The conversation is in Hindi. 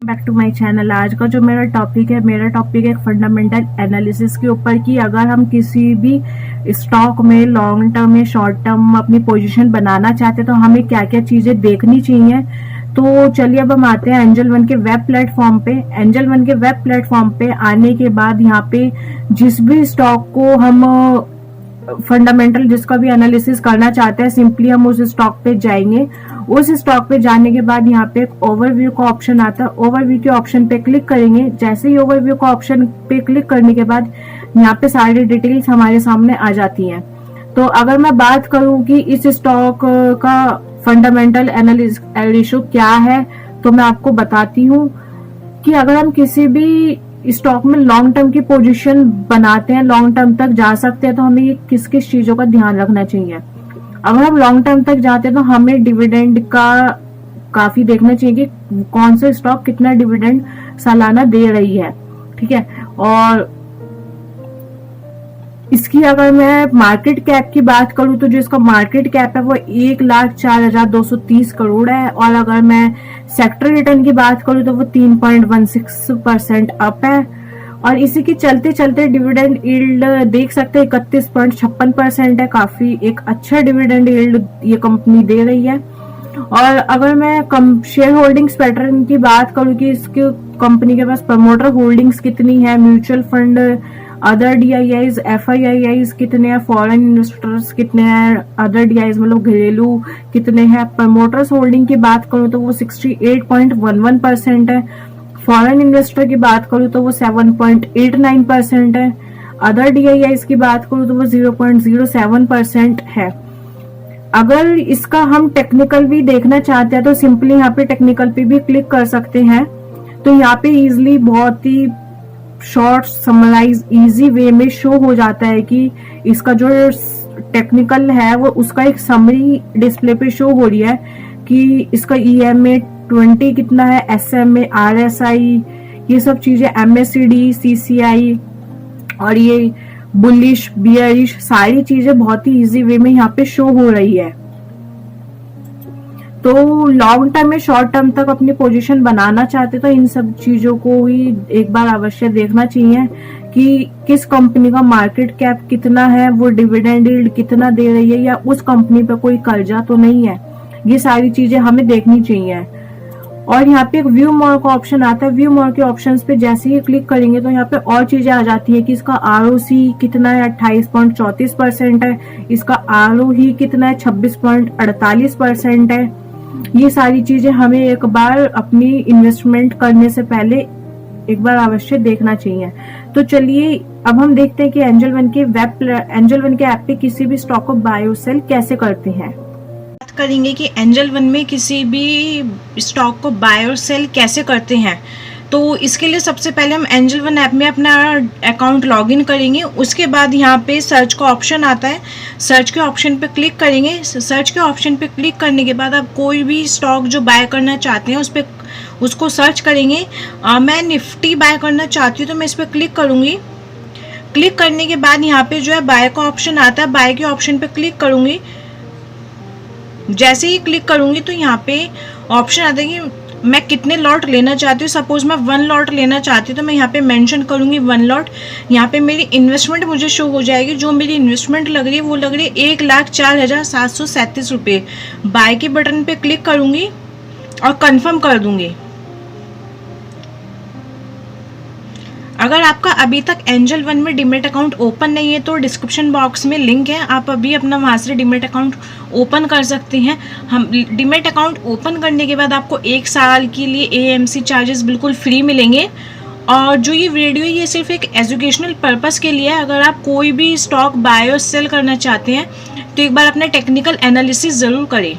Back to my channel. आज का जो मेरा टॉपिक है फंडामेंटल एनालिसिस के ऊपर कि अगर हम किसी भी स्टॉक में लॉन्ग टर्म या शॉर्ट टर्म अपनी पोजीशन बनाना चाहते हैं तो हमें क्या क्या चीजें देखनी चाहिए। तो चलिए अब हम आते हैं एंजल वन के वेब प्लेटफॉर्म पे। एंजल वन के वेब प्लेटफॉर्म पे आने के बाद यहाँ पे जिस भी स्टॉक को हम फंडामेंटल जिसका भी एनालिसिस करना चाहते हैं, सिंपली हम उस स्टॉक पे जाएंगे। उस स्टॉक पे जाने के बाद यहाँ पे एक ओवरव्यू का ऑप्शन आता है। ओवरव्यू के ऑप्शन पे क्लिक करेंगे। जैसे ही ओवरव्यू का ऑप्शन पे क्लिक करने के बाद यहाँ पे सारी डिटेल्स हमारे सामने आ जाती हैं। तो अगर मैं बात करूं कि इस स्टॉक का फंडामेंटल एनालिसिस क्या है, तो मैं आपको बताती हूँ कि अगर हम किसी भी स्टॉक में लॉन्ग टर्म की पोजीशन बनाते हैं, लॉन्ग टर्म तक जा सकते हैं, तो हमें ये किस किस चीजों का ध्यान रखना चाहिए। अगर हम लॉन्ग टर्म तक जाते हैं तो हमें डिविडेंड का काफी देखना चाहिए कि कौन सा स्टॉक कितना डिविडेंड सालाना दे रही है, ठीक है। और इसकी अगर मैं मार्केट कैप की बात करूं तो जो इसका मार्केट कैप है वो 1,04,230 करोड़ है। और अगर मैं सेक्टर रिटर्न की बात करूं तो वो 3.16% अप है। और इसी की चलते चलते डिविडेंड यील्ड देख सकते हैं 31.56% है। काफी एक अच्छा डिविडेंड यील्ड ये कंपनी दे रही है। और अगर मैं शेयर होल्डिंग्स पैटर्न की बात करूं कि इसकी कंपनी के पास प्रमोटर होल्डिंग्स कितनी है, म्यूचुअल फंड, अदर डीआईआईज, एफआईआईआईज कितने हैं, फॉरेन इन्वेस्टर्स कितने हैं, अदर डीआईआईज मतलब घरेलू कितने हैं। प्रमोटर्स होल्डिंग की बात करूं तो वो 68.11% है। फॉरेन इन्वेस्टर की बात करूं तो वो 7.89% है। अदर डीआईआईज की बात करूं तो वो 0.07% है। अगर इसका हम टेक्निकल भी देखना चाहते हैं तो सिंपली यहाँ पे टेक्निकल पे भी क्लिक कर सकते हैं। तो यहाँ पे इजिली बहुत ही शॉर्ट समराइज इजी वे में शो हो जाता है कि इसका जो टेक्निकल है वो उसका एक समरी डिस्प्ले पे शो हो रही है कि इसका EMA 20 कितना है, SMA, RSI, ये सब चीजें, MACD, CCI और ये बुलिश बियरिश सारी चीजें बहुत ही इजी वे में यहाँ पे शो हो रही है। तो लॉन्ग टर्म में शॉर्ट टर्म तक अपनी पोजीशन बनाना चाहते तो इन सब चीजों को ही एक बार अवश्य देखना चाहिए कि किस कंपनी का मार्केट कैप कितना है, वो डिविडेंड यील्ड कितना दे रही है, या उस कंपनी पे कोई कर्जा तो नहीं है। ये सारी चीजें हमें देखनी चाहिए। और यहाँ पे एक व्यू मोर का ऑप्शन आता है। व्यू मोर के ऑप्शंस पे जैसे ही क्लिक करेंगे तो यहाँ पे और चीजें आ जाती है कि इसका ROC कितना है, 28.34% है। इसका ROE कितना है, 26.48% है। ये सारी चीजें हमें एक बार अपनी इन्वेस्टमेंट करने से पहले एक बार अवश्य देखना चाहिए। तो चलिए अब हम देखते हैं कि एंजल वन के ऐप पे किसी भी स्टॉक को बाय और सेल कैसे करते हैं। बात करेंगे कि एंजल वन में किसी भी स्टॉक को बाय और सेल कैसे करते हैं। तो इसके लिए सबसे पहले हम एंजल वन ऐप में अपना अकाउंट लॉगिन करेंगे। उसके बाद यहाँ पे सर्च का ऑप्शन आता है। सर्च के ऑप्शन पे क्लिक करेंगे। सर्च के ऑप्शन पे क्लिक करने के बाद आप कोई भी स्टॉक जो बाय करना चाहते हैं उसको सर्च करेंगे। मैं निफ्टी बाय करना चाहती हूँ तो मैं इस पर क्लिक करूँगी। क्लिक करने के बाद यहाँ पे जो है बाय का ऑप्शन आता है। बाय के ऑप्शन पे क्लिक करूँगी। जैसे ही क्लिक करूँगी तो यहाँ पे ऑप्शन आता है कि मैं कितने लॉट लेना चाहती हूँ। सपोज मैं 1 लॉट लेना चाहती हूँ तो मैं यहाँ पे मेंशन करूँगी 1 लॉट। यहाँ पे मेरी इन्वेस्टमेंट मुझे शो हो जाएगी। जो मेरी इन्वेस्टमेंट लग रही है वो लग रही है 1,04,737 रुपये। बाय के बटन पे क्लिक करूँगी और कंफर्म कर दूँगी। अगर आपका अभी तक एंजल वन में डीमेट अकाउंट ओपन नहीं है तो डिस्क्रिप्शन बॉक्स में लिंक है, आप अभी अपना वहाँ से डीमेट अकाउंट ओपन कर सकते हैं। हम डीमेट अकाउंट ओपन करने के बाद आपको 1 साल के लिए AMC चार्जेस बिल्कुल फ्री मिलेंगे। और जो ये वीडियो है ये सिर्फ एक एजुकेशनल पर्पस के लिए है। अगर आप कोई भी स्टॉक बाय और सेल करना चाहते हैं तो एक बार अपना टेक्निकल एनालिसिस ज़रूर करें।